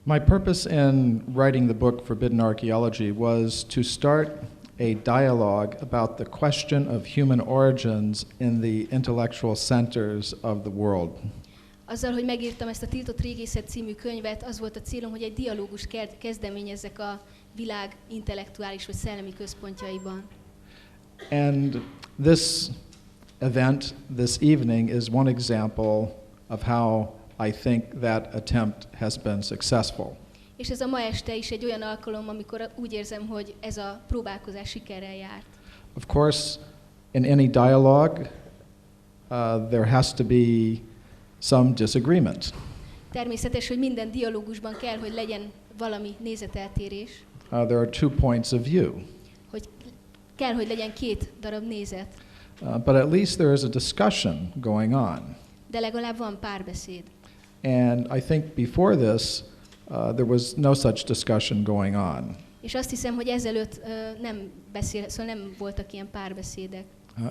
My purpose in writing the book Forbidden Archaeology was to start a dialogue about the question of human origins in the intellectual centers of the world. Azzal, hogy megírtam ezt a Tiltott régészet című könyvet, az volt a célom, hogy egy dialógust kezdeményezzek a világ intellektuális vagy szellemi központjaiban. And this event this evening is one example of how I think that attempt has been successful. És ez a ma este is egy olyan alkalom, amikor úgy érzem, hogy ez a próbálkozás sikerrel járt. Of course, in any dialogue, there has to be some disagreement. Természetes, hogy minden dialógusban kell, hogy legyen valami nézeteltérés. There are 2 points of view. Hogy kell, hogy legyen 2 darab nézet. But at least there is a discussion going on. De legalább van párbeszéd. And I think before this, there was no such discussion going on. És azt hiszem, hogy ezelőtt szóval nem voltak ilyen párbeszédek.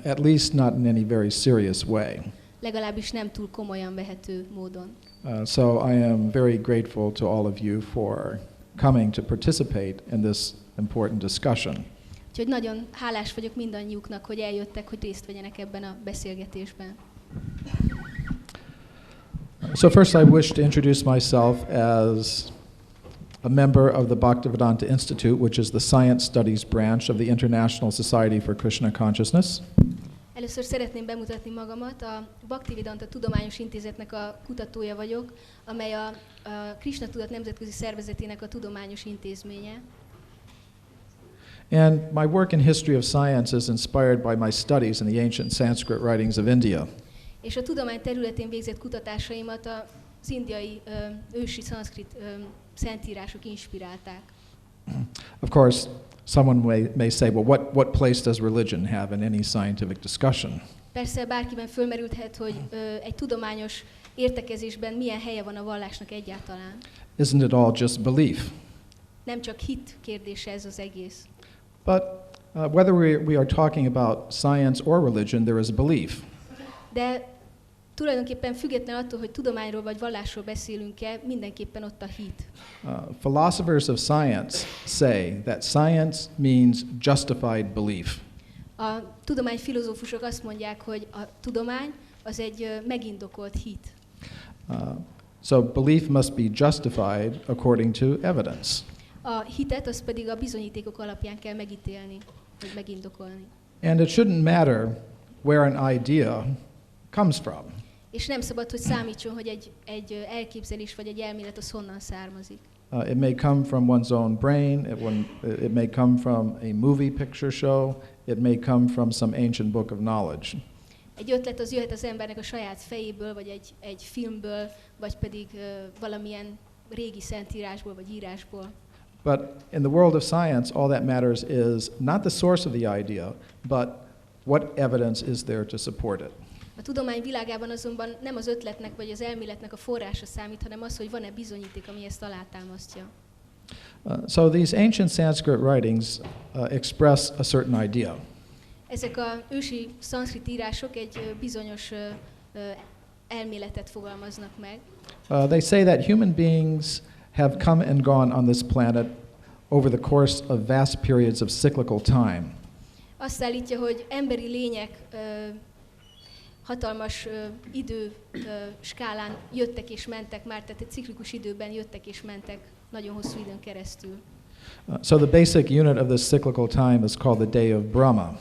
At least not in any very serious way. Legalábbis nem túl komolyan vehető módon. So I am very grateful to all of you for coming to participate in this important discussion. Úgyhogy nagyon hálás vagyok mindannyiuknak, hogy eljöttek, hogy részt vegyenek ebben a beszélgetésben. So first I wish to introduce myself as a member of the Bhaktivedanta Institute, which is the science studies branch of the International Society for Krishna Consciousness. Először szeretném bemutatni magamat, a Bhaktivedanta Tudományos Intézetnek a kutatója vagyok, amely a Krishna Tudat Nemzetközi Szervezetének a tudományos intézménye. And my work in history of science is inspired by my studies in the ancient Sanskrit writings of India. És a tudomány területén végzett kutatásaimat az indiai ősi szanszkrit szentírások inspirálták. Of course, someone may say, well, what place does religion have in any scientific discussion? Persze bárkiben fölmerülhet, hogy egy tudományos értekezésben milyen helye van a vallásnak egyáltalán. Isn't it all just belief? Nem csak hit kérdése ez az egész. But whether we are talking about science or religion, there is belief. De tulajdonképpen független attól, hogy tudományról vagy vallásról beszélünk-e, mindenképpen ott a hit. Philosophers of science say that science means justified belief. A tudományfilozófusok azt mondják, hogy a tudomány az egy megindokolt hit. So belief must be justified according to evidence. A hitet az pedig a bizonyítékok alapján kell megítélni, vagy megindokolni. And it shouldn't matter where an idea comes from. És nem szabad, hogy számítson, hogy egy elképzelés vagy egy elmélet az honnan származik. It may come from one's own brain, it may come from a movie picture show, it may come from some ancient book of knowledge. Egy ötlet az jöhet az embernek a saját fejéből, vagy egy filmből, vagy pedig valamilyen régi szentírásból, vagy írásból. But in the world of science, all that matters is not the source of the idea, but what evidence is there to support it. A tudomány világában azonban nem az ötletnek vagy az elméletnek a forrása számít, hanem az, hogy van-e bizonyíték, ami ezt alátámasztja. So these ancient Sanskrit writings express a certain idea. Ezek az ősi szanszkrit írások egy bizonyos elméletet fogalmaznak meg. They say that human beings have come and gone on this planet over the course of vast periods of cyclical time. Azt állítja, hogy emberi lények hatalmas idő skálán jöttek és mentek már, tehát egy ciklikus időben jöttek és mentek nagyon hosszú időn keresztül. So the basic unit of this cyclical time is called the day of Brahma.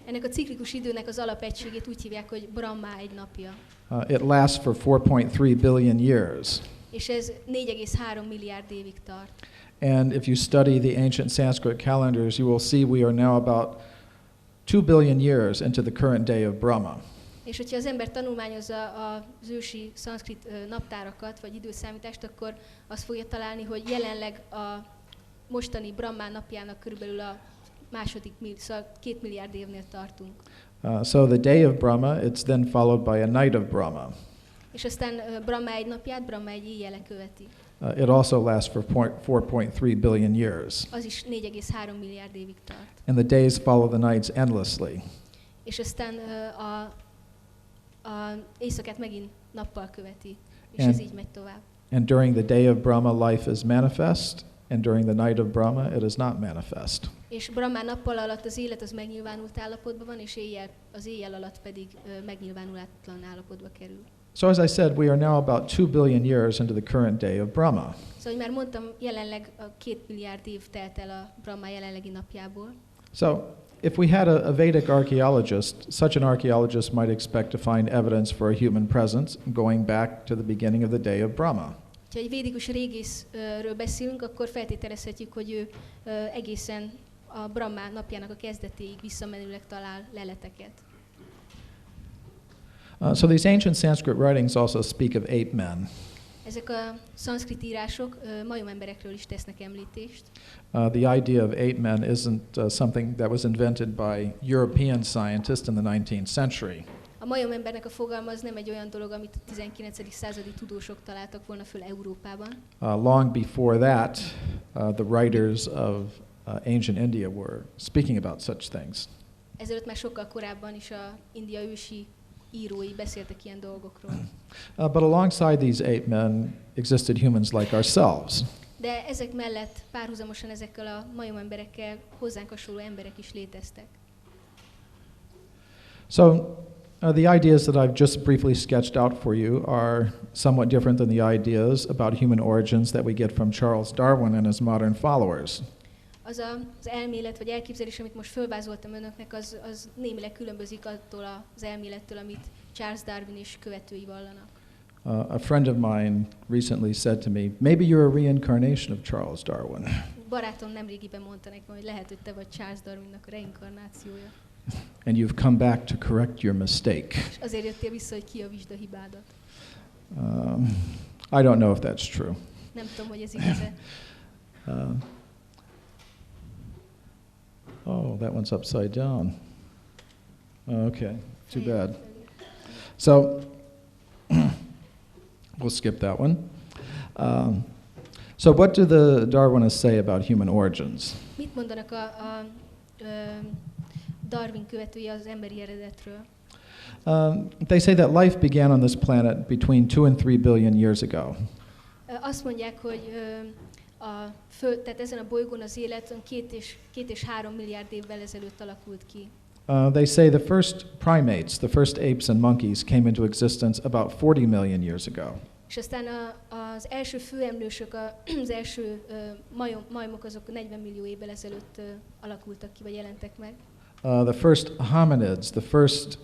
Ennek a ciklikus időnek az alapegységét úgy hívják, hogy Brahma egy napja. It lasts for 4.3 billion years. És ez 4,3 milliárd évig tart. And if you study the ancient Sanskrit calendars, you will see we are now about 2 billion years into the current day of Brahma. És hogyha az ember tanulmányozza az ősi szanszkrit naptárakat, vagy időszámítást, akkor azt fogja találni, hogy jelenleg a mostani Brahma napjának körülbelül a második, szóval 2 milliárd évnél tartunk. So the day of Brahma, it's then followed by a night of Brahma. És aztán Brahma egy napját, Brahma egy éjjele követi. It also lasts for 4.3 billion years. Az is 4,3 milliárd évig tart. And the days follow the nights endlessly. És aztán a éjszakát megint nappal követi, és ez így megy tovább. And during the day of Brahma, life is manifest, and during the night of Brahma, it is not manifest. És Brahma nappal alatt az élet az megnyilvánult állapotban van, és az éjjel alatt pedig megnyilvánulatlan állapotba kerül. So as I said, we are now about 2 billion years into the current day of Brahma. Szóval, már mondtam, jelenleg a 2 milliárd év telt el a Brahma jelenlegi napjából. So if we had a Vedic archaeologist, such an archaeologist might expect to find evidence for a human presence going back to the beginning of the day of Brahma. Ha egy védikus régészről beszélünk, akkor feltételezhetjük, hogy ő egészen a Brahma napjának a kezdetéig visszamenőleg talál leleteket. So these ancient Sanskrit writings also speak of ape men. Ezek a szanszkrit írások majomemberekről is tesznek említést. The idea of ape men isn't something that was invented by European scientists in the 19th century. A majomembernek a fogalma az nem egy olyan dolog, amit a 19. századi tudósok találtak volna föl Európában. Long before that, the writers of ancient India were speaking about such things. Ezelőtt már sokkal korábban is a India ősi írói beszéltek ilyen dolgokról. But alongside these ape men existed humans like ourselves. De ezek mellett párhuzamosan ezekkel a majomemberekkel hozzánk hasonló emberek is léteztek. So the ideas that I've just briefly sketched out for you are somewhat different than the ideas about human origins that we get from Charles Darwin and his modern followers. Az elmélet vagy elképzelés, amit most fölvázoltam önöknek, az némileg különbözik attól az elmélettől, amit Charles Darwin és követői vallanak. A friend of mine recently said to me, maybe you're a reincarnation of Charles Darwin. Barátom nemrégiben mondta nekem, hogy lehet, hogy te vagy Charles Darwinnak a reinkarnációja. And you've come back to correct your mistake. És azért jöttél vissza, hogy kijavítsd a hibádat. I don't know if that's true. Nem tudom, hogy ez igaz-e. Oh, that one's upside down. Okay, too bad. So, we'll skip that one. So what do the Darwinists say about human origins? Mit mondanak a Darwin követői az emberi eredetről? They say that life began on this planet between 2 and 3 billion years ago. Azt mondják, hogy tehát ezen a bolygón az élet 2 és 3 milliárd évvel ezelőtt alakult ki. They say the first primates, the first apes and monkeys came into existence about 40 million years ago. És aztán az első főemlősök, az első majmok azok 40 millió évvel ezelőtt alakultak ki, vagy jelentek meg. The first hominids, the first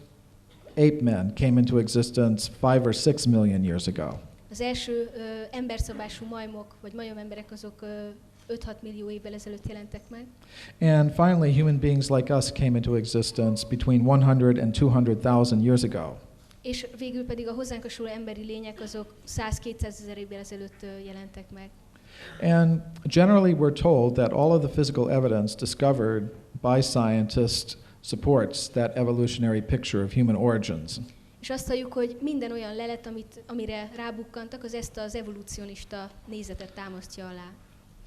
ape men came into existence 5 or 6 million years ago. Az első emberszabású majmok, vagy majomemberek azok 5-6 millió évvel ezelőtt jelentek meg. And finally, human beings like us came into existence between 100 and 200,000 years ago. És végül pedig a hozzánk hasonló emberi lények azok 100-200 ezer évvel ezelőtt jelentek meg. And generally we're told that all of the physical evidence discovered by scientists supports that evolutionary picture of human origins. És azt halljuk, hogy minden olyan lelet, amire rábukkantak, az ezt az evolúcionista nézetet támasztja alá.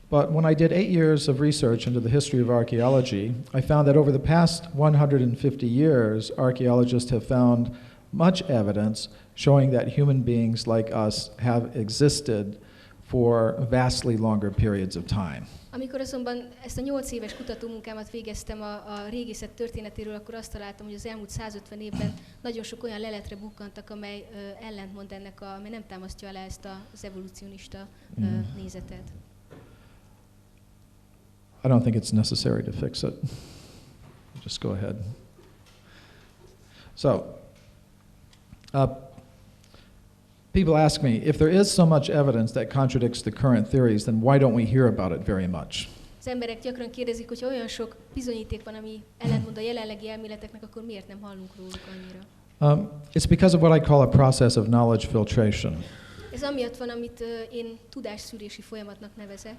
But when I did 8 years of research into the history of archaeology, I found that over the past 150 years, archaeologists have found much evidence showing that human beings like us have existed for vastly longer periods of time. Amikor azonban ezt a 8 éves kutatómunkámat végeztem a régészet történetéről, akkor azt találtam, hogy az elmúlt 150 évben nagyon sok olyan leletre bukkantak, amely ellentmond ennek, amely nem támasztja alá ezt az evolúcionista nézetet. I don't think it's necessary to fix it. Just go ahead. So, people ask me, if there is so much evidence that contradicts the current theories, then why don't we hear about it very much? Az emberek gyakran kérdezik, hogy ha olyan sok bizonyíték van, ami ellentmond a jelenlegi elméleteknek, akkor miért nem hallunk róluk annyira? It's because of what I call a process of knowledge filtration. Ez amiatt van, amit én tudásszűrési folyamatnak nevezek.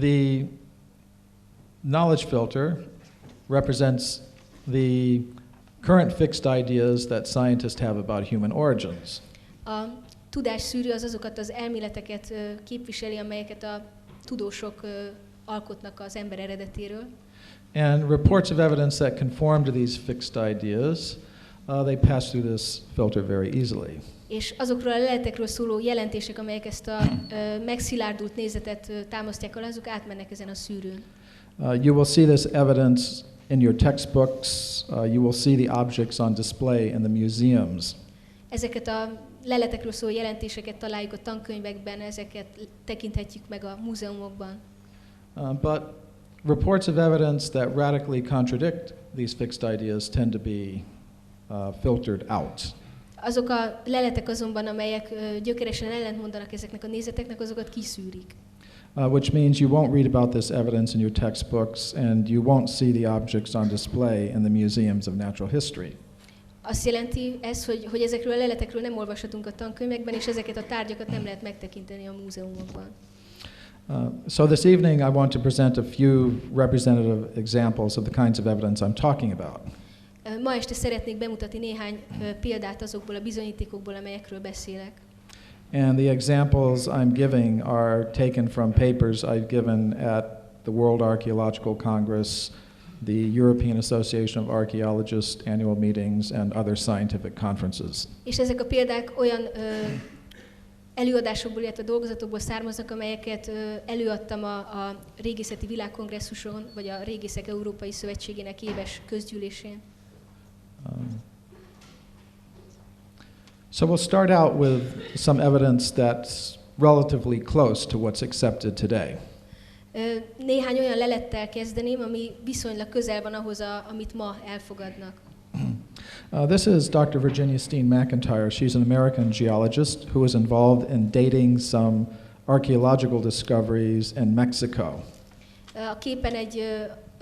The knowledge filter represents the current fixed ideas that scientists have about human origins. A tudásszűrő az azokat az elméleteket képviseli, amelyeket a tudósok alkotnak az ember eredetéről. And reports of evidence that conform to these fixed ideas, they pass through this filter very easily. És azokról a leletekről szóló jelentések, amelyek ezt a megszilárdult nézetet támasztják alá, azok átmennek ezen a szűrőn. You will see this evidence in your textbooks. You will see the objects on display in the museums. Ezeket a leletekről szóló jelentéseket találjuk a tankönyvekben, ezeket tekinthetjük meg a múzeumokban. But reports of evidence that radically contradict these fixed ideas tend to be filtered out. Azok a leletek azonban, amelyek gyökeresen ellentmondanak ezeknek a nézeteknek, azokat kiszűrik. Which means you won't read about this evidence in your textbooks and you won't see the objects on display in the museums of natural history. Azt jelenti ez, hogy ezekről a leletekről nem olvashatunk a tankönyvekben, és ezeket a tárgyakat nem lehet megtekinteni a múzeumokban. So this evening I want to present a few representative examples of the kinds of evidence I'm talking about. Ma este szeretnék bemutatni néhány példát azokból a bizonyítékokból, amelyekről beszélek. And the examples I'm giving are taken from papers I've given at the World Archaeological Congress, the European Association of Archaeologists annual meetings, and other scientific conferences. És ezek a példák olyan előadásokból, illetve dolgozatokból származnak, amelyeket előadtam a Régészeti Világkongresszuson, vagy a Régészek Európai Szövetségének éves közgyűlésén. So we'll start out with some evidence that's relatively close to what's accepted today. Néhány olyan lelettel kezdeném, ami viszonylag közel van ahhoz, amit ma elfogadnak. This is Dr. Virginia Steen McIntyre. She's an American geologist who was involved in dating some archaeological discoveries in Mexico. A képen egy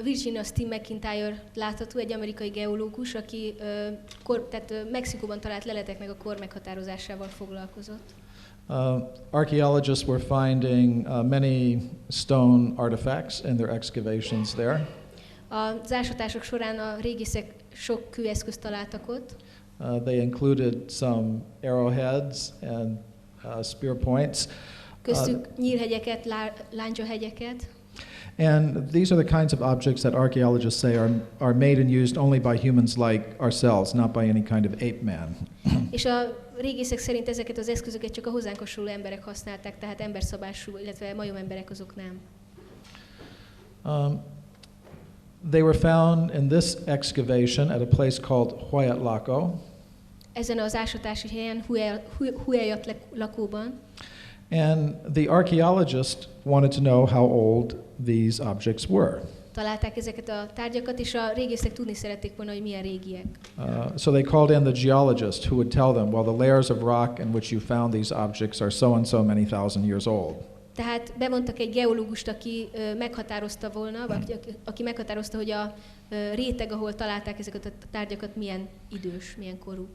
Virginia Steen McIntyre látható, egy amerikai geológus, aki tehát Mexikóban talált leleteknek a kor meghatározásával foglalkozott. Archaeologists were finding many stone artifacts in their excavations there. Az ásatások során a régészek sok kőeszközt találtak ott. They included some arrowheads and spear points. Köztük nyílhegyeket, lándzsahegyeket. And these are the kinds of objects that archaeologists say are made and used only by humans like ourselves, not by any kind of ape man. És a régészek szerint ezeket az eszközöket csak a hozzánk hasonló emberek használták, tehát emberszabású, illetve majomemberek azok nem. They were found in this excavation at a place called Huayatlaco. Ezen az ásatási helyen, Huayatlacoban. And the archaeologist wanted to know how old these objects were. Találták ezeket a tárgyakat, és a régészek tudni szerették volna, hogy milyen régiek. So they called in the geologist who would tell them, well, the layers of rock in which you found these objects are so and so many thousand years old. Tehát bevontak egy geológust, aki meghatározta volna, vagy aki meghatározta, hogy a réteg, ahol találták ezeket a tárgyakat, milyen idős, milyen korú.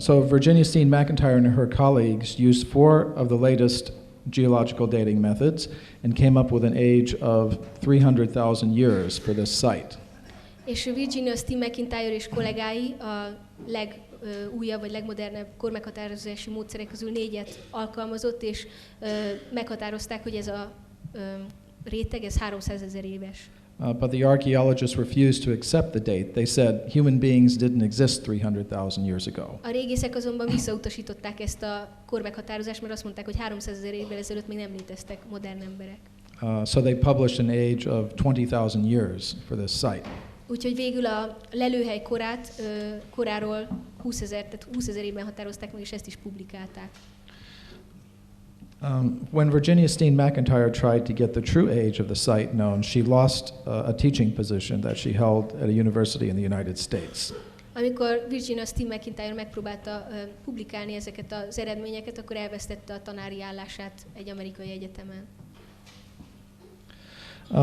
So Virginia Steen McIntyre and her colleagues used 4 of the latest geological dating methods and came up with an age of 300,000 years for this site. És Virginia Steen McIntyre és kollégái a legújabb vagy legmodernebb kormeghatározási módszerek közül 4-et alkalmazott, és meghatározták, hogy ez a réteg, ez 300 000 éves. But the archaeologists refused to accept the date. They said human beings didn't exist 300,000 years ago. A régészek azonban visszautasították ezt a kormeghatározást, mert azt mondták, hogy 300 000 évvel ezelőtt még nem léteztek modern emberek. So they published an age of 20,000 years for this site. Úgyhogy végül a lelőhely koráról 20,000, tehát 20,000 évben határozták meg, és ezt is publikálták. When Virginia Steen McIntyre tried to get the true age of the site known, she lost a teaching position that she held at a university in the United States. Amikor Virginia Steen McIntyre megpróbálta publikálni ezeket az eredményeket, akkor elvesztette a tanári állását egy amerikai egyetemen.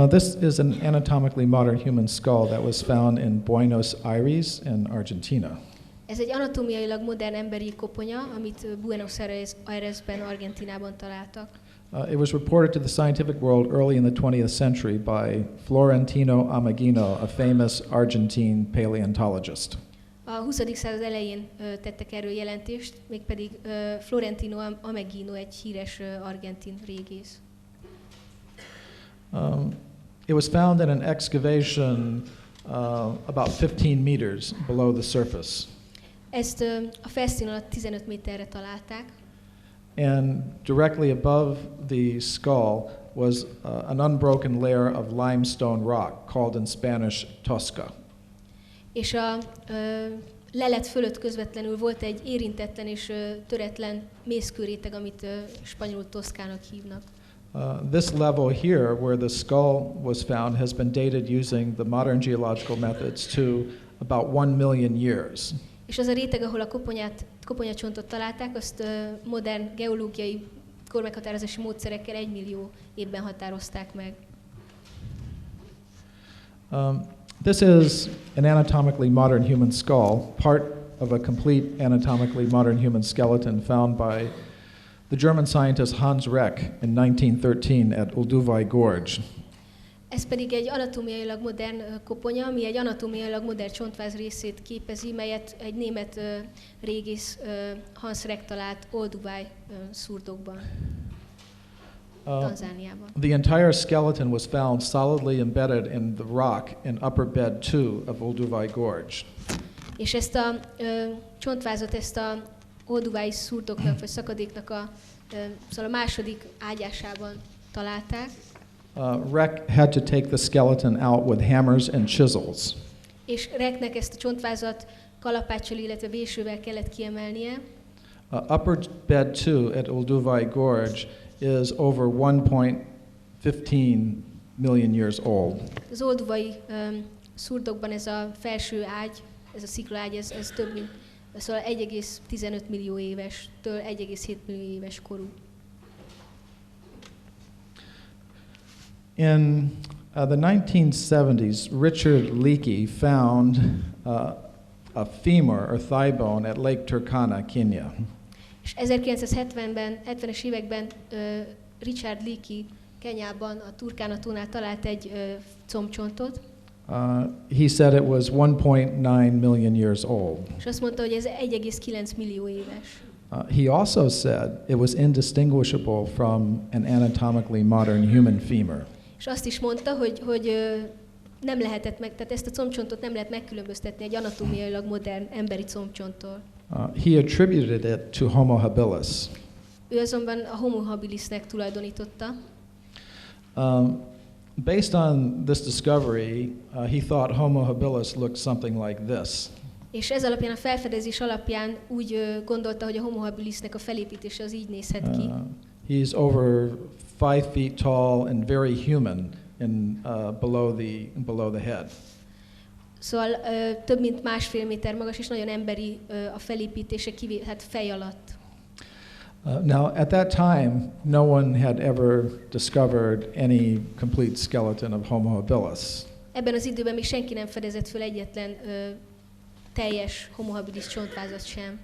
This is an anatomically modern human skull that was found in Buenos Aires in Argentina. Ez egy anatómiailag modern emberi koponya, amit Buenos Airesben, Argentinában találtak. It was reported to the scientific world early in the 20th century by Florentino Ameghino, a famous Argentine paleontologist. A 20. század elején tettek erről jelentést, mégpedig Florentino Ameghino, egy híres argentin régész. It was found in an excavation about 15 meters below the surface. Ezt a felszín alatt 15 méterre találták, and directly above the skull was an unbroken layer of limestone rock called in Spanish tosca. és a lelet fölött közvetlenül volt egy érintetlen és töretlen mészkőréteg, amit spanyolul toszkának hívnak. This level here, where the skull was found, has been dated using the modern geological methods to about 1 million years. És az a réteg, ahol a koponyacsontot találták, azt modern geológiai kormeghatározási módszerekkel 1 millió évben határozták meg. This is an anatomically modern human skull, part of a complete anatomically modern human skeleton found by the German scientist Hans Reck in 1913 at Olduvai Gorge. Ez pedig egy anatómiailag modern koponya, ami egy anatómiailag modern csontváz részét képezi, melyet egy német régész Hans Reck talált Olduvai szurdokban, Tanzániában. The entire skeleton was found solidly embedded in the rock in upper bed 2 of Olduvai Gorge. És ezt a csontvázat, ezt a Olduvai szurdoknak vagy szakadéknak szóval a második ágyásában találták. Reck had to take the skeleton out with hammers and chisels. És Recknek ezt a csontvázat kalapáccsal, illetve vésővel kellett kiemelnie. Upper bed 2 at Olduvai Gorge is over 1.15 million years old. Az olduvai szurdokban ez a felső ágy, ez a sziklaágy, ez több mint, szóval 1,15 millió évestől 1,7 millió éves korú. In the 1970s, Richard Leakey found a femur or thigh bone at Lake Turkana, Kenya. És 1970-ben, 70-es években Richard Leakey Kenyában, a Turkana-tónál talált egy combcsontot. He said it was 1.9 million years old. És azt mondta, hogy ez 1,9 millió éves. He also said it was indistinguishable from an anatomically modern human femur. És azt is mondta, hogy nem lehetett tehát ezt a combcsontot nem lehet megkülönböztetni egy anatómiailag modern emberi combcsonttól. He attributed it to Homo habilis. Ő azonban a Homo habilisnek tulajdonította. Based on this discovery, he thought Homo habilis looked something like this. És ez alapján, a felfedezés alapján úgy gondolta, hogy a Homo habilisnek a felépítése az így nézhet ki. He's over 5 feet tall and very human in below the head. Szóval több mint 1,5 méter magas, és nagyon emberi a felépítése, hát fej alatt. Now, at that time, no one had ever discovered any complete skeleton of Homo habilis. Ebben az időben még senki nem fedezett föl egyetlen teljes Homo habilis csontvázat sem.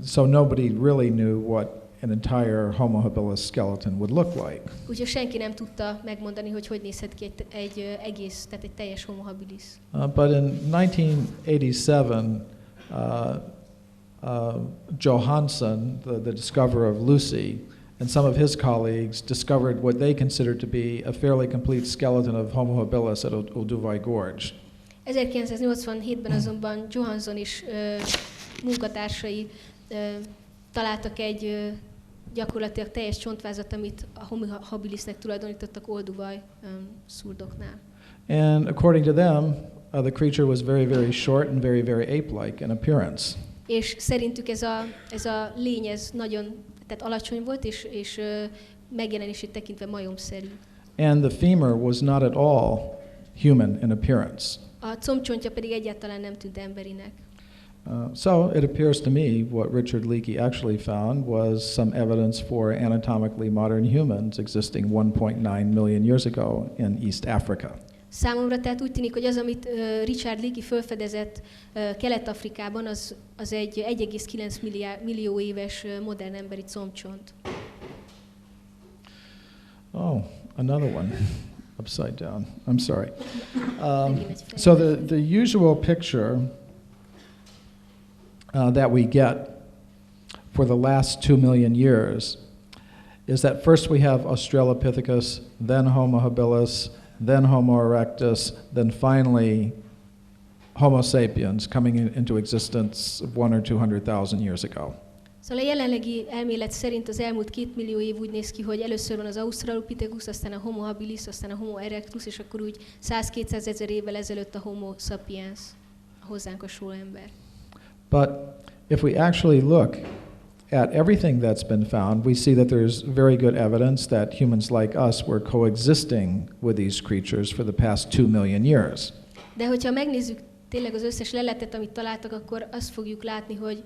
So nobody really knew what an entire Homo habilis skeleton would look like. Úgyhogy senki nem tudta megmondani, hogy nézhet ki egy egész, tehát egy teljes Homo habilis. But in 1987, Johansen, the discoverer of Lucy, and some of his colleagues discovered what they considered to be a fairly complete skeleton of Homo habilis at Olduvai Gorge. 1987-ben azonban Johansson és munkatársai találtak egy gyakorlatilag teljes csontvázat, amit a Homo habilisnek tulajdonítottak Olduvai szurdoknál. And according to them, the creature was very, very short and very, very ape-like in appearance. És szerintük ez a lény nagyon tehát alacsony volt, és megjelenését tekintve majomszerű. And the femur was not at all human in appearance. A combcsontja pedig egyáltalán nem tűnt emberinek. So it appears to me what Richard Leakey actually found was some evidence for anatomically modern humans existing 1.9 million years ago in East Africa. Számomra tehát úgy tűnik, hogy az, amit Richard Leakey felfedezett Kelet-Afrikában, az egy 1,9 millió éves modern emberi combcsont. Oh, another one. Upside down. I'm sorry. So the usual picture that we get for the last 2 million years is that first we have Australopithecus, then Homo habilis, then Homo erectus, then finally Homo sapiens coming into existence 1 or 200,000 years ago. Szóval a jelenlegi elmélet szerint az elmúlt 2 millió év úgy néz ki, hogy először van az Australopithecus, aztán a Homo habilis, aztán a Homo erectus, és akkor úgy 100-200 ezer évvel ezelőtt a Homo sapiens, a hozzánk hasonló ember. But if we actually look at everything that's been found, we see that there's very good evidence that humans like us were coexisting with these creatures for the past 2 million years. De hogyha megnézzük tényleg az összes leletet, amit találtak, akkor azt fogjuk látni, hogy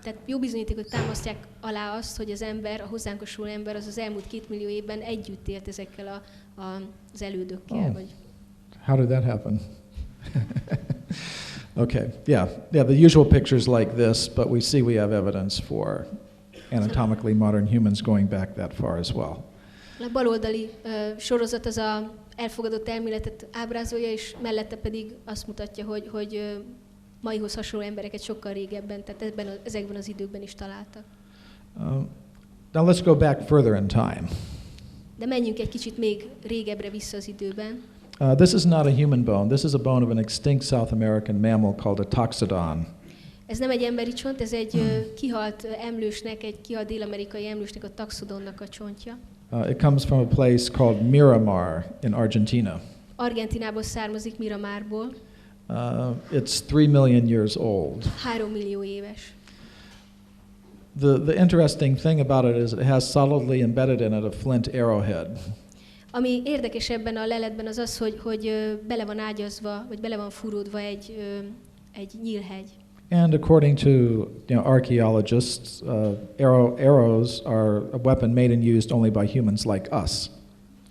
tehát jó bizonyítékok támasztják alá azt, hogy az ember, a hozzánk hasonló ember az elmúlt 2 millió évben együtt élt ezekkel az elődökkel. Vagy... How did that happen? Okay, yeah, the usual pictures like this, but we see we have evidence for anatomically modern humans going back that far as well. A baloldali sorozat az a elfogadott elméletet ábrázolja, és mellette pedig azt mutatja, hogy maihoz hasonló embereket sokkal régebben, tehát ezekben az időkben is találtak. Now let's go back further in time. De menjünk egy kicsit még régebbre vissza az időben. This is not a human bone. This is a bone of an extinct South American mammal called a toxodon. Ez nem egy emberi csont, ez egy kihalt emlősnek, egy kihalt dél-amerikai emlősnek, a taxodonnak a csontja. It comes from a place called Miramar in Argentina. Argentinából származik, Miramárból. It's 3 million years old. 3 millió éves. The interesting thing about it is it has solidly embedded in it a flint arrowhead. Ami érdekes ebben a leletben az az, hogy bele van ágyazva, vagy bele van fúródva egy nyílhegy. And according to archaeologists, arrows are a weapon made and used only by humans like us.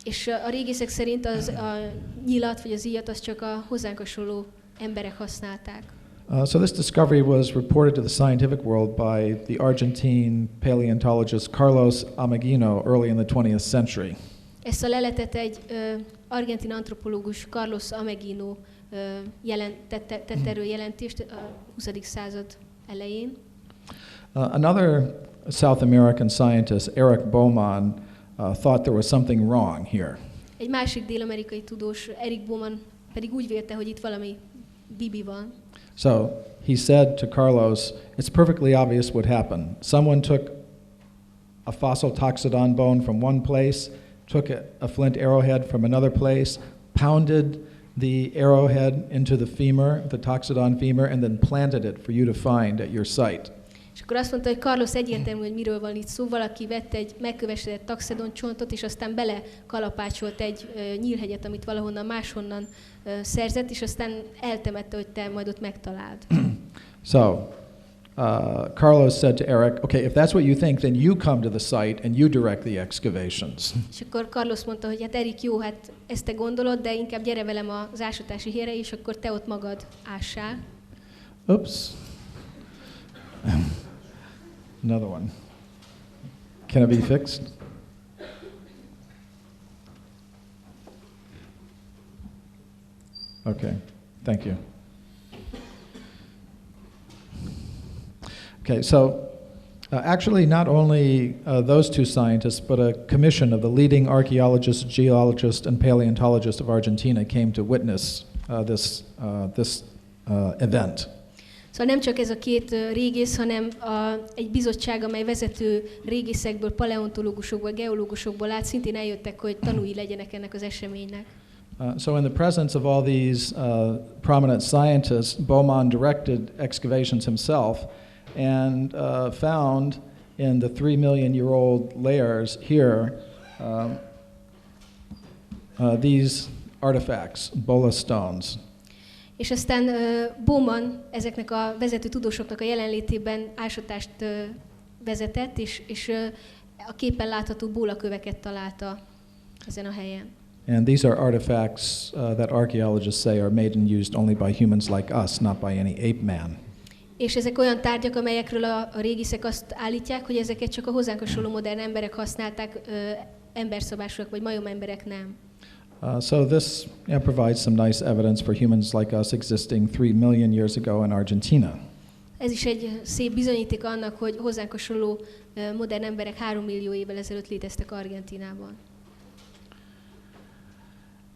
És a régészek szerint a nyilat vagy az íjat az csak a hozzánk hasonló emberek használták. So this discovery was reported to the scientific world by the Argentine paleontologist Carlos Ameghino early in the 20th century. Ezt a leletet egy argentin antropológus Carlos Ameghino tett erről jelentést a 20. század elején. Another South American scientist, Eric Bowman, thought there was something wrong here. Egy másik dél-amerikai tudós, Eric Bowman pedig úgy vélte, hogy itt valami bibi van. So he said to Carlos, it's perfectly obvious what happened. Someone took a fossil toxodon bone from one place, took a flint arrowhead from another place, pounded the arrowhead into the femur, the toxodon femur, and then planted it for you to find at your site. És akkor azt mondta, hogy Carlos egyértelmű, hogy miről van itt szó. Valaki vett egy megkövesedett taxodon csontot, és aztán bele kalapácsolt egy nyílhegyet, amit valahonnan máshonnan szerzett, és aztán eltemette, hogy te majd ott megtaláld. So, Carlos said to Eric, okay, if that's what you think, then you come to the site and you direct the excavations. És akkor Carlos mondta, hogy hát Erik, jó, hát ezt te gondolod, de inkább gyere velem az ásatási helyre, és akkor te ott magad ássál. Oops. Another one. Can it be fixed? Okay, thank you. Okay, so actually not only those two scientists, but a commission of the leading archaeologists, geologists, and paleontologists of Argentina came to witness this event. Szóval nem csak ez a két régész, hanem egy bizottság, amely vezető régészekből, paleontológusokból, geológusokból állt, szintén eljöttek, hogy tanúi legyenek ennek az eseménynek. So in the presence of all these prominent scientists, Bowman directed excavations himself and found in the 3 million year old layers here these artifacts, bola stones. És aztán Bowman ezeknek a vezető tudósoknak a jelenlétében ásatást vezetett, és a képen látható bólaköveket találta ezen a helyen. And these are artifacts that archaeologists say are made and used only by humans like us, not by any ape man. És ezek olyan tárgyak, amelyekről a régészek azt állítják, hogy ezeket csak a hozzánk hasonló modern emberek használták, emberszabásúak vagy majomemberek nem. So this provides some nice evidence for humans like us existing 3 million years ago in Argentina. Ez is egy szép bizonyíték annak, hogy hozzánk hasonló modern emberek 3 millió évvel ezelőtt léteztek Argentínában.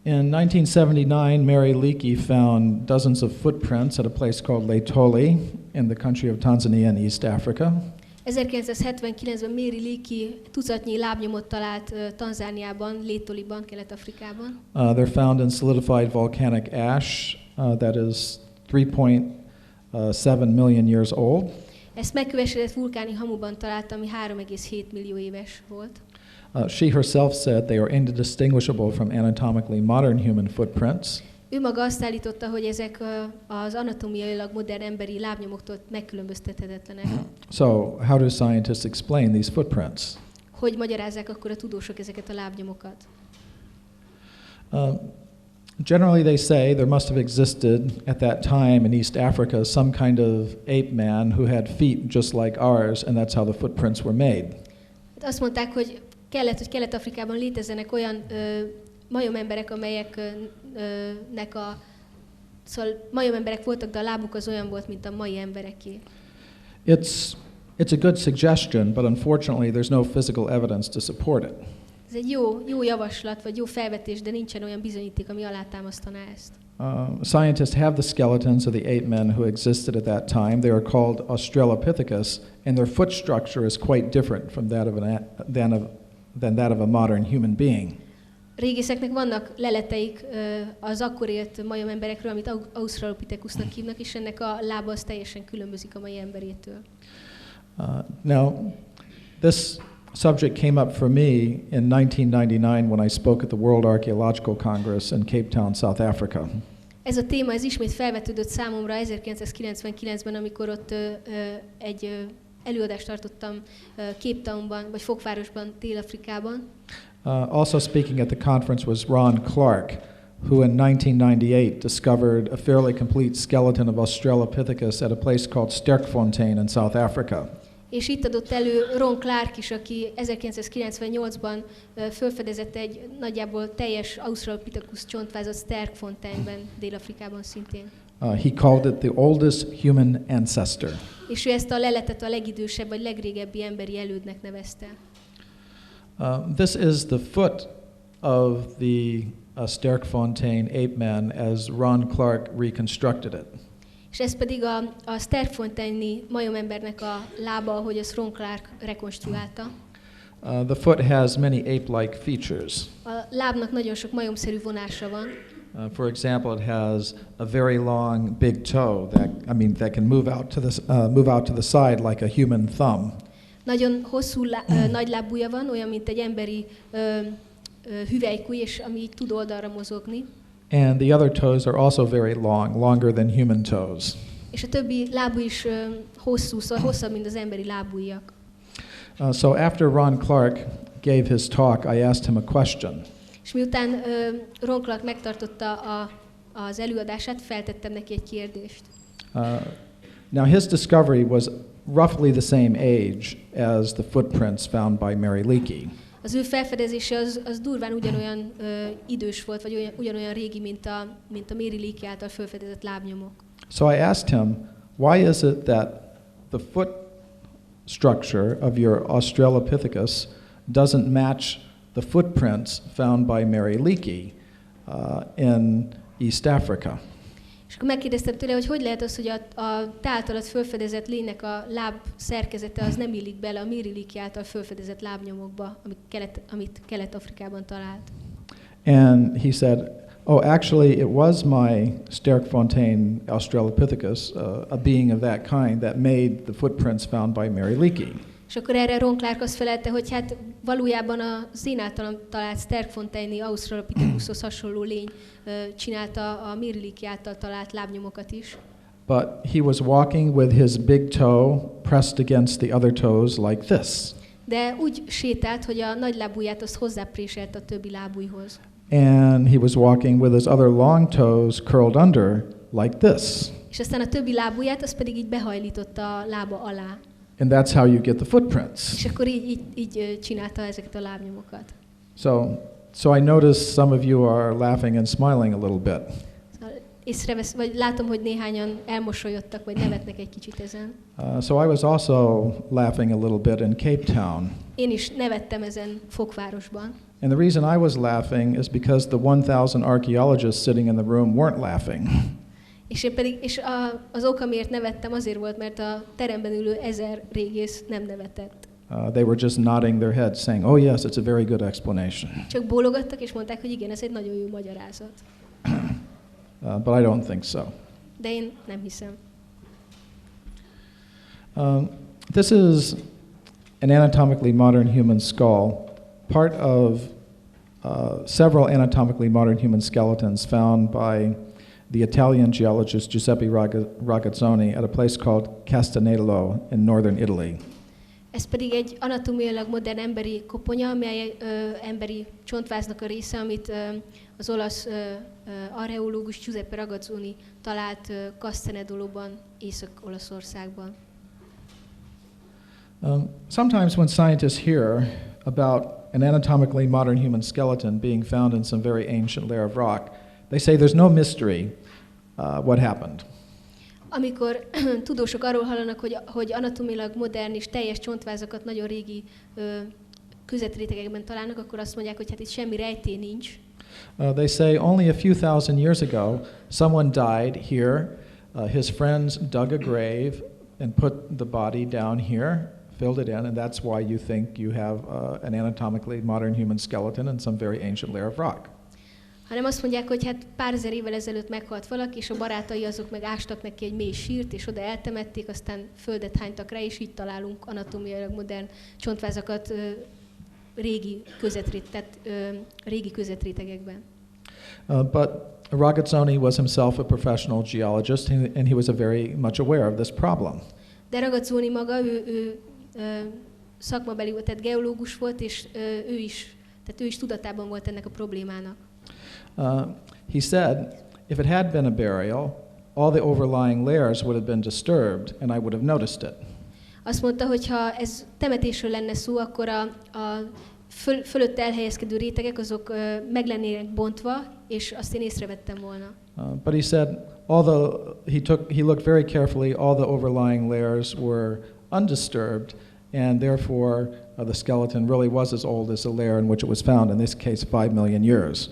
In 1979, Mary Leakey found dozens of footprints at a place called Laetoli in the country of Tanzania in East Africa. 1979-ben Mary Leakey tucatnyi lábnyomot talált Tanzániában, Laetoliban, Kelet-Afrikában. They're found in solidified volcanic ash that is 3.7 million years old. Ezt megkövesedett vulkáni hamuban talált, ami 3,7 millió éves volt. She herself said they are indistinguishable from anatomically modern human footprints. Ő maga azt állította, hogy ezek az anatómiailag modern emberi lábnyomoktól megkülönböztethetetlenek. So, how do scientists explain these footprints? Hogy magyarázzák akkor a tudósok ezeket a lábnyomokat? Generally they say there must have existed at that time in East Africa some kind of ape man who had feet just like ours, and that's how the footprints were made. Azt mondták, hogy Kelet-Afrikában létezzenek olyan majomemberek, szóval majomemberek voltak, de a lábuk az olyan volt, mint a mai embereké. It's a good suggestion, but unfortunately there's no physical evidence to support it. Ez egy jó javaslat, vagy jó felvetés, de nincsen olyan bizonyíték, ami alátámasztaná ezt. Scientists have the skeletons of the ape men who existed at that time. They are called Australopithecus, and their foot structure is quite different from than that of a modern human being. Régészeknek vannak leleteik az akkor élt majomemberekről, amit Australopithecusnak hívnak, és ennek a lába az teljesen különbözik a mai emberétől. Now, this subject came up for me in 1999 when I spoke at the World Archaeological Congress in Cape Town, South Africa. Ez a téma ez ismét felvetődött számomra 1999-ben, amikor ott egy előadást tartottam Cape Townban, vagy Fogvárosban, Dél-Afrikában. Also speaking at the conference was Ron Clark, who in 1998 discovered a fairly complete skeleton of Australopithecus at a place called Sterkfontein in South Africa. És itt adott elő Ron Clark is, aki 1998-ban felfedezett egy nagyjából teljes Australopithecus csontvázat Sterkfonteinben, Dél-Afrikában szintén. He called it the oldest human ancestor. És ő ezt a leletet a legidősebb vagy legrégebbi emberi elődnek nevezte. This is the foot of the Sterkfontein ape man as Ron Clark reconstructed it. És ez pedig a Sterkfonteini majomembernek a lába, ahogy azt Ron Clark rekonstruálta. The foot has many ape-like features. A lábnak nagyon sok majomszerű vonása van. For example, it has a very long, big toe that can move out to the side like a human thumb. Nagyon hosszú nagy lábúja van, olyan mint egy emberi hüvelykúj, és ami így tud oldalra mozogni. And the other toes are also very long, longer than human toes. És a többi lábú is hosszú, szóval hosszabb, mint az emberi lábújak. So after Ron Clark gave his talk, I asked him a question. És miután Ron Clark megtartotta az előadását, feltettem neki egy kérdést. Now his discovery was roughly the same age as the footprints found by Mary Leakey. Az ő felfedezése az durván ugyanolyan idős volt, vagy ugyanolyan régi, mint a Mary Leakey által felfedezett lábnyomok. So I asked him, why is it that the foot structure of your Australopithecus doesn't match the footprints found by Mary Leakey in East Africa? És akkor megkérdeztem tőle, hogy lehet az, hogy a te általad felfedezett lénynek a láb szerkezete az nem illik bele a Mary Leakey által felfedezett lábnyomokba, amit Kelet-Afrikában talált. And he said, oh, actually it was my Sterkfontein Australopithecus, a being of that kind, that made the footprints found by Mary Leakey. És akkor erre Ron Clark azt felelte, hogy hát valójában az én általam talált Sterkfonteini Australopithecushoz hasonló lény csinálta a Mary Leakey által talált lábnyomokat is. But he was walking with his big toe pressed against the other toes like this. De úgy sétált, hogy a nagy lábujját azt hozzápréselte a többi lábujjhoz. And he was walking with his other long toes curled under like this. És aztán a többi lábujját azt pedig így behajlította a lába alá. And that's how you get the footprints. És akkor így csinálta ezeket a lábnyomokat. So I noticed some of you are laughing and smiling a little bit. észrevesz, vagy látom, hogy néhányan elmosolyodtak, vagy nevetnek egy kicsit ezen. So I was also laughing a little bit in Cape Town. Én is nevettem ezen Fokvárosban. And the reason I was laughing is because the 1,000 archaeologists sitting in the room weren't laughing. És az ok, amiért nevettem, azért volt, mert a teremben ülő 1000 régész nem nevetett. They were just nodding their heads, saying, "Oh yes, it's a very good explanation." Csak bólogattak, és mondták, hogy igen, ez egy nagyon jó magyarázat. But I don't think so. De én nem hiszem. This is an anatomically modern human skull, part of several anatomically modern human skeletons found by the Italian geologist Giuseppe Ragazzoni at a place called Castanello in northern Italy. Ez pedig egy anatomiailag modern emberi koponya, amely emberi csontváznak a része, amit az olasz archeológus Giuseppe Ragazzoni talált Castanedolóban, Észak-Olaszországban. Sometimes when scientists hear about an anatomically modern human skeleton being found in some very ancient layer of rock, they say there's no mystery what happened. Amikor tudósok arról hallanak, hogy anatomilag modern és teljes csontvázakat nagyon régi kőzetrétegekben találnak, akkor azt mondják, hogy hát itt semmi rejtély nincs. They say only a few thousand years ago, someone died here. His friends dug a grave and put the body down here, filled it in, and that's why you think you have an anatomically modern human skeleton in some very ancient layer of rock. Hanem azt mondják, hogy hát pár ezer évvel ezelőtt meghalt valaki, és a barátai azok meg ástak neki egy mély sírt, és oda eltemették, aztán földet hánytak rá, és így találunk anatómiailag modern csontvázakat régi kőzetrétegekben. But Ragazzoni was himself a professional geologist, and he was very much aware of this problem. De Ragazzoni maga, ő szakmabeli volt, tehát geológus volt, és ő is tudatában volt ennek a problémának. He said, if it had been a burial, all the overlying layers would have been disturbed, and I would have noticed it. Azt mondta, hogy ha ez temetésről lenne szó, akkor a fölött elhelyezkedő rétegek azok meg lennének bontva, és azt én észrevettem volna. But he said, although he looked very carefully, all the overlying layers were undisturbed, and therefore the skeleton really was as old as the layer in which it was found, in this case 5 million years.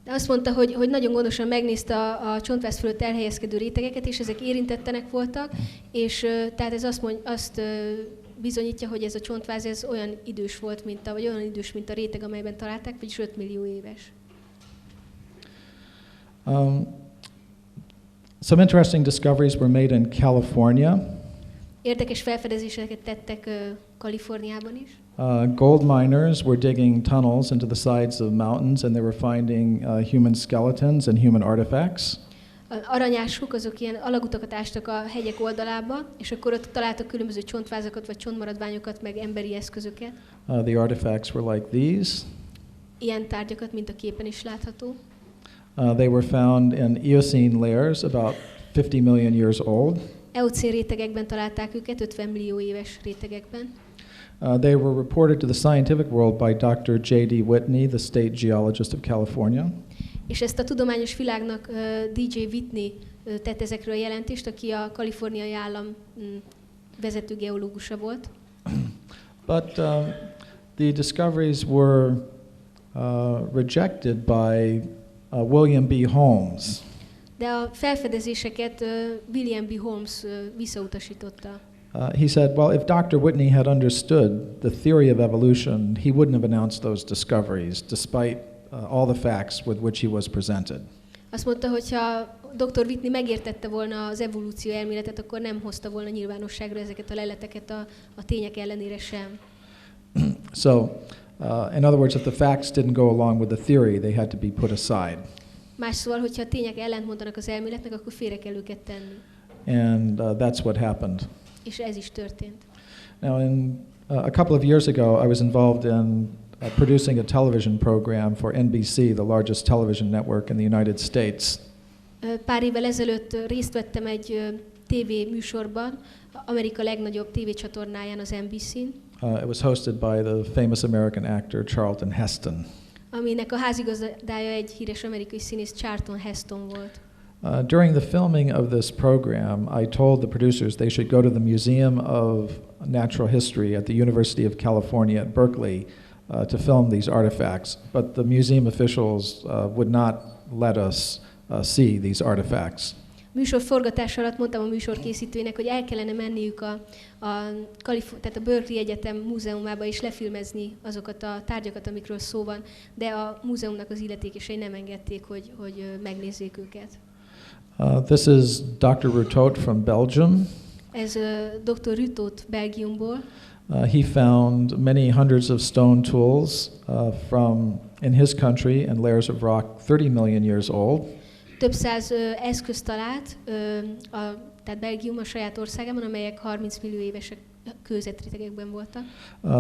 De azt mondta, hogy nagyon gondosan megnézte a csontváz fölött elhelyezkedő rétegeket, és ezek érintettenek voltak, és tehát ez azt bizonyítja, hogy ez a csontváz ez olyan idős volt, olyan idős, mint a réteg, amelyben találták, vagyis 5 millió éves. Some interesting discoveries were made in California. Érdekes felfedezéseket tettek Kaliforniában is. Gold miners were digging tunnels into the sides of mountains, and they were finding human skeletons and human artifacts. Aranyások azok ilyen alagutakat ástak a hegyek oldalába, és akkor ott találtak különböző csontvázakat vagy csontmaradványokat, meg emberi eszközöket. The artifacts were like these. Ilyen tárgyakat, mint a képen is látható. They were found in Eocene layers, about 50 million years old. Eocén rétegekben találták őket, 50 millió éves rétegekben. They were reported to the scientific world by Dr. J.D. Whitney, the state geologist of California. És ezt a tudományos világnak DJ Whitney tett ezekről a jelentést, aki a kaliforniai állam vezető geológusa volt. But the discoveries were rejected by William B. Holmes. De a felfedezéseket William B. Holmes visszautasította. He said, well, if Dr. Whitney had understood the theory of evolution, he wouldn't have announced those discoveries, despite all the facts with which he was presented. Azt mondta, hogy ha Dr. Whitney megértette volna az evolúció elméletet, akkor nem hozta volna nyilvánosságra ezeket a leleteket a tények ellenére sem. So, in other words, if the facts didn't go along with the theory, they had to be put aside. Más szóval, hogyha a tények ellentmondanak az elméletnek, akkor félre kell őket tenni. And that's what happened. És ez is történt. Now, a couple of years ago, I was involved in producing a television program for NBC, the largest television network in the United States. Pár évvel ezelőtt részt vettem egy TV műsorban, Amerika legnagyobb tévécsatornáján, az NBC-n. It was hosted by the famous American actor Charlton Heston. Aminek a házigazdája egy híres amerikai színész, Charlton Heston volt. During the filming of this program, I told the producers they should go to the Museum of Natural History at the University of California at Berkeley to film these artifacts, but the museum officials would not let us see these artifacts. Műsor forgatás alatt mondtam a műsorkészítőinek, hogy el kellene menniük tehát a Berkeley Egyetem múzeumába és lefilmezni azokat a tárgyakat, amikről szó van, de a múzeumnak az illetékesei nem engedték, hogy megnézzék őket. This is Dr. Rutot from Belgium. Ez Dr. Rutot Belgiumból. He found many hundreds of stone tools from in his country and layers of rock 30 million years old. Több száz eszközt talált, tehát Belgium a saját országában, amelyek 30 millió évesek kőzetrétegekben voltak.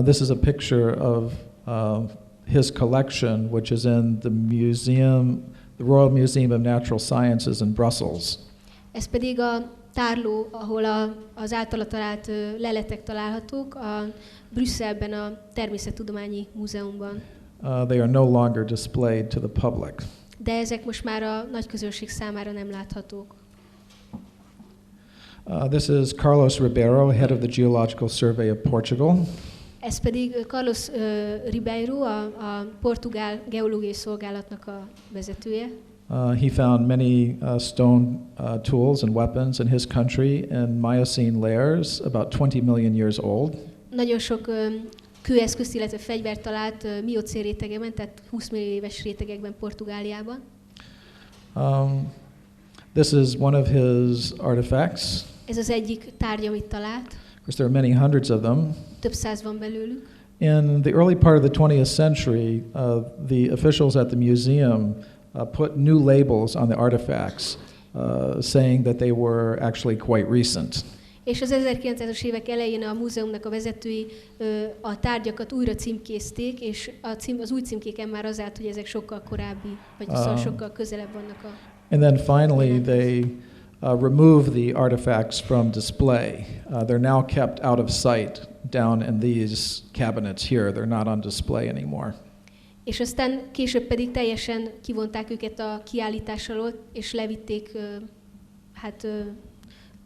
This is a picture of his collection, which is in the Royal Museum of Natural Sciences in Brussels. Ez pedig a tárló, ahol az általa talált leletek találhatók, a Brüsszelben a Természettudományi Múzeumban. They are no longer displayed to the public. De ezek most már a nagy közönség számára nem láthatók. This is Carlos Ribeiro, head of the Geological Survey of Portugal. Ez pedig Carlos Ribeiro, a portugál geológiai szolgálatnak a vezetője. He found many stone tools and weapons in his country in Miocene layers, about 20 million years old. Nagyon sok kőeszközt, illetve fegyvert talált miocén rétegekben, tehát 20 millió éves rétegekben Portugáliában. This is one of his artifacts. Ez az egyik tárgy, amit talált. Of course, there are many hundreds of them. Több száz van belőlük. In the early part of the 20th century, the officials at the museum put new labels on the artifacts, saying that they were actually quite recent. És az 1900-as évek elején a múzeumnak a vezetői a tárgyakat újra címkézték, és az új címkéken már az állt, hogy ezek sokkal korábbi, vagy szóval sokkal közelebb vannak a... And then finally they remove the artifacts from display. They're now kept out of sight down in these cabinets here. They're not on display anymore. És aztán később pedig teljesen kivonták őket a kiállítás alól, és levitték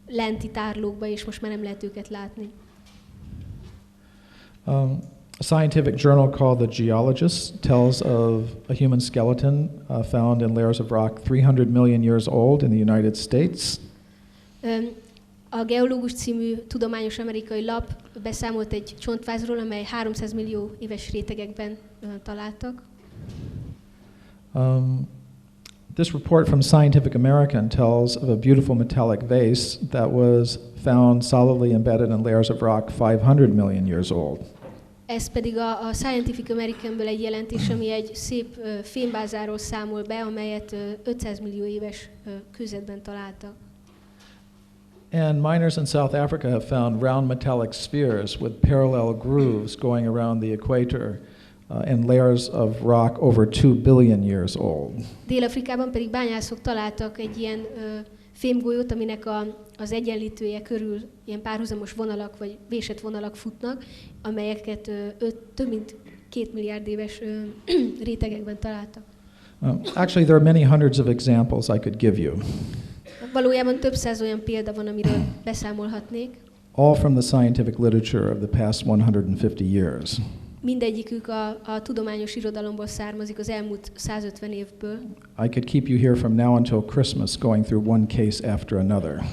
lenti tárlókba, és most már nem lehet őket látni. A scientific journal called The Geologist tells of a human skeleton found in layers of rock 300 million years old in the United States. A Geológus című tudományos amerikai lap beszámolt egy csontvázról, amely 300 millió éves rétegekben találtak. This report from Scientific American tells of a beautiful metallic vase that was found solidly embedded in layers of rock 500 million years old. Ez pedig a Scientific Americanből egy jelentés, ami egy szép fémbázáról számol be, amelyet 500 millió éves kőzetben találtak. And miners in South Africa have found round metallic spheres with parallel grooves going around the equator and layers of rock over 2 billion years old. Dél-Afrikában pedig bányászok találtak egy ilyen fémgolyót, aminek az egyenlítője körül ilyen párhuzamos vonalak vagy vésett vonalak futnak, amelyeket több mint 2 milliárd éves rétegekben találtak. Actually, there are many hundreds of examples I could give you. Valójában több száz olyan példa van, amiről beszámolhatnék. All from the scientific literature of the past 150 years. Mindegyikük a tudományos irodalomból származik az elmúlt 150 évből. I could keep you here from now until Christmas going through one case after another.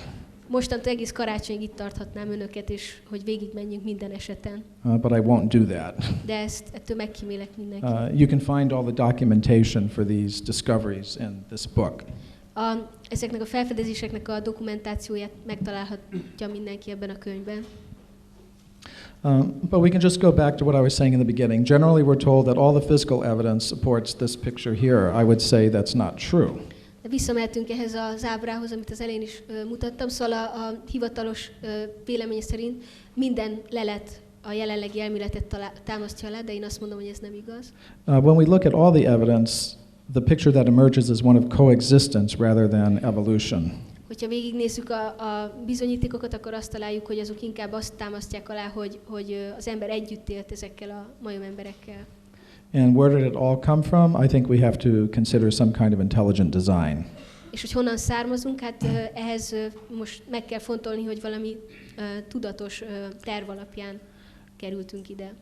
Mostantól egész karácsonyig itt tarthatnám önöket, és hogy végigmenjünk minden eseten. But I won't do that. De ettől megkímélek mindenkit. You can find all the documentation for these discoveries in this book. Ezeknek a felfedezéseknek a dokumentációját megtalálhatja mindenki ebben a könyvben. But we can just go back to what I was saying in the beginning. Generally, we're told that all the physical evidence supports this picture here. I would say that's not true. De visszamehetünk ehhez az ábrához, amit az elején is mutattam, szóval a hivatalos vélemény szerint minden lelet a jelenlegi elméletet támasztja alá, de én azt mondom, hogy ez nem igaz. When we look at all the evidence, the picture that emerges is one of coexistence rather than evolution. Hogyha végignézzük a bizonyítékokat, akkor azt találjuk, hogy azok inkább azt támasztják alá, hogy az ember együtt élt ezekkel a majomemberekkel. And where did it all come from? I think we have to consider some kind of intelligent design. És hogy honnan származunk, hát ehhez most meg kell fontolni, hogy valami tudatos terv alapján kerültünk ide.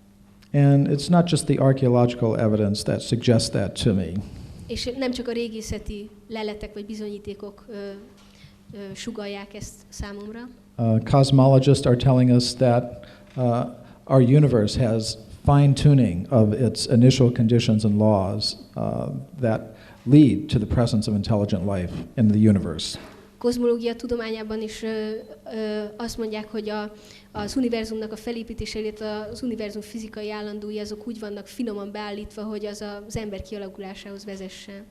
And it's not just the archaeological evidence that suggests that to me. És nem csak a régészeti leletek vagy bizonyítékok sugallják ezt számomra. Cosmologists are telling us that our universe has fine-tuning of its initial conditions and laws that lead to the presence of intelligent life in the universe. Kozmológia tudományában is azt mondják, hogy az univerzumnak a felépítése, illetve az univerzum fizikai állandói, azok úgy vannak finoman beállítva, hogy az az ember kialakulásához vezessen.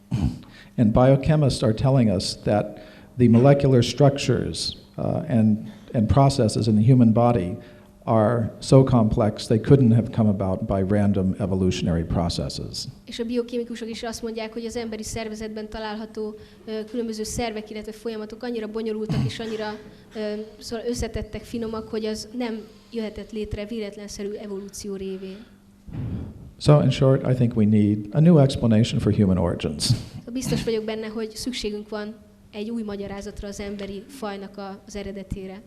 And biochemists are telling us that the molecular structures and processes in the human body are so complex they couldn't have come about by random evolutionary processes. És a biokémikusok is azt mondják, hogy az emberi szervezetben található különböző szervek, illetve folyamatok annyira bonyolultak és annyira szóval összetettek, finomak, hogy az nem jöhetett létre véletlenszerű evolúció révén. So in short, I think we need a new explanation for human origins. Biztos vagyok benne, hogy szükségünk van egy új magyarázatra az emberi fajnak az eredetére.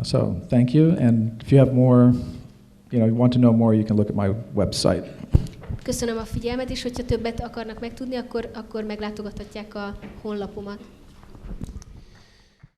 So thank you, and if you have more, you want to know more, you can look at my website. Köszönöm a figyelmet, és hogyha többet akarnak megtudni, akkor meglátogathatják a honlapomat.